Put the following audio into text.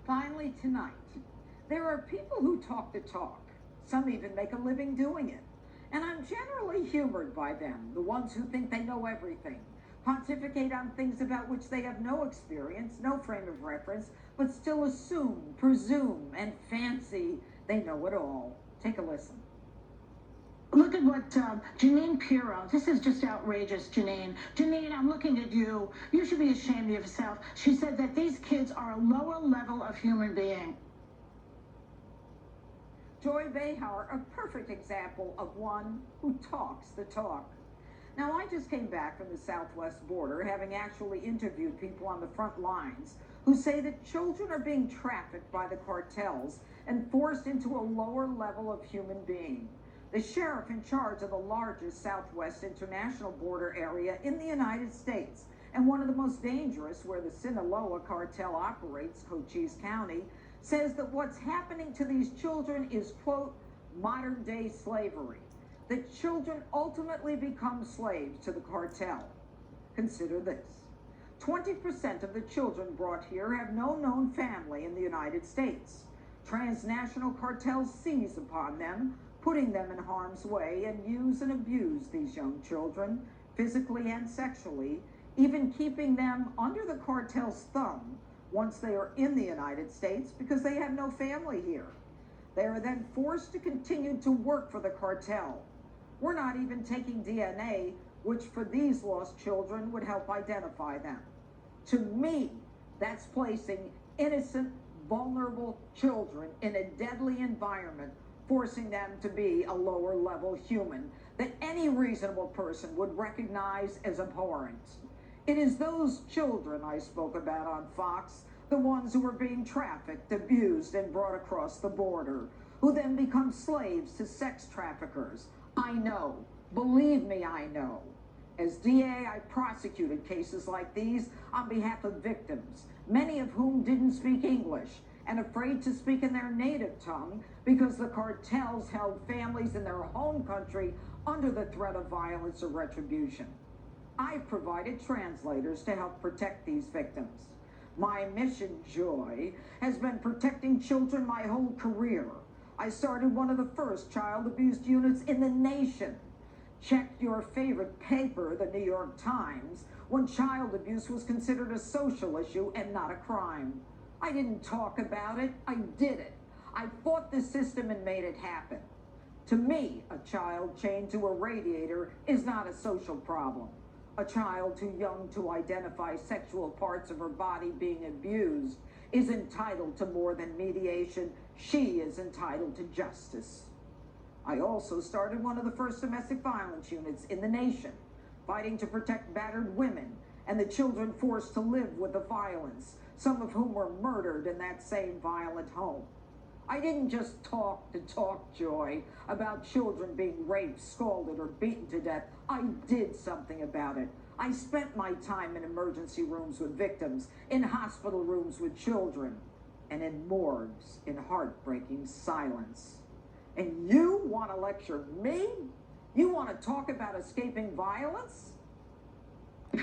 Finally tonight, there are people who talk the talk. Some even make a living doing it. And I'm generally humored by them, the ones who think they know everything, pontificate on things about which they have no experience, no frame of reference, but still assume, presume, and fancy they know it all. Take a listen. Look at what Janine Pirro, this is just outrageous, Janine. Janine, I'm looking at you. You should be ashamed of yourself. She said that these kids are a lower level of human being. Joy Behar, a perfect example of one who talks the talk. Now, I just came back from the southwest border, having actually interviewed people on the front lines who say that children are being trafficked by the cartels and forced into a lower level of human being. The sheriff in charge of the largest southwest international border area in the United States, and one of the most dangerous where the Sinaloa cartel operates, Cochise County, says that what's happening to these children is, quote, modern-day slavery. That children ultimately become slaves to the cartel. Consider this. 20% of the children brought here have no known family in the United States. Transnational cartels seize upon them, putting them in harm's way, and use and abuse these young children, physically and sexually, even keeping them under the cartel's thumb once they are in the United States because they have no family here. They are then forced to continue to work for the cartel. We're not even taking DNA, which for these lost children would help identify them. To me, that's placing innocent, vulnerable children in a deadly environment, forcing them to be a lower level human that any reasonable person would recognize as abhorrent. It is those children I spoke about on Fox, the ones who are being trafficked, abused, and brought across the border, who then become slaves to sex traffickers. I know. Believe me, I know. As DA, I prosecuted cases like these on behalf of victims, many of whom didn't speak English and afraid to speak in their native tongue because the cartels held families in their home country under the threat of violence or retribution. I've provided translators to help protect these victims. My mission, Joy, has been protecting children my whole career. I started one of the first child abuse units in the nation. Check your favorite paper, the New York Times, when child abuse was considered a social issue and not a crime. I didn't talk about it, I did it. I fought the system and made it happen. To me, a child chained to a radiator is not a social problem. A child too young to identify sexual parts of her body being abused is entitled to more than mediation. She is entitled to justice. I also started one of the first domestic violence units in the nation, fighting to protect battered women and the children forced to live with the violence, some of whom were murdered in that same violent home. I didn't just talk the talk, Joy, about children being raped, scalded, or beaten to death. I did something about it. I spent my time in emergency rooms with victims, in hospital rooms with children, and in morgues in heartbreaking silence. And you want to lecture me? You want to talk about escaping violence?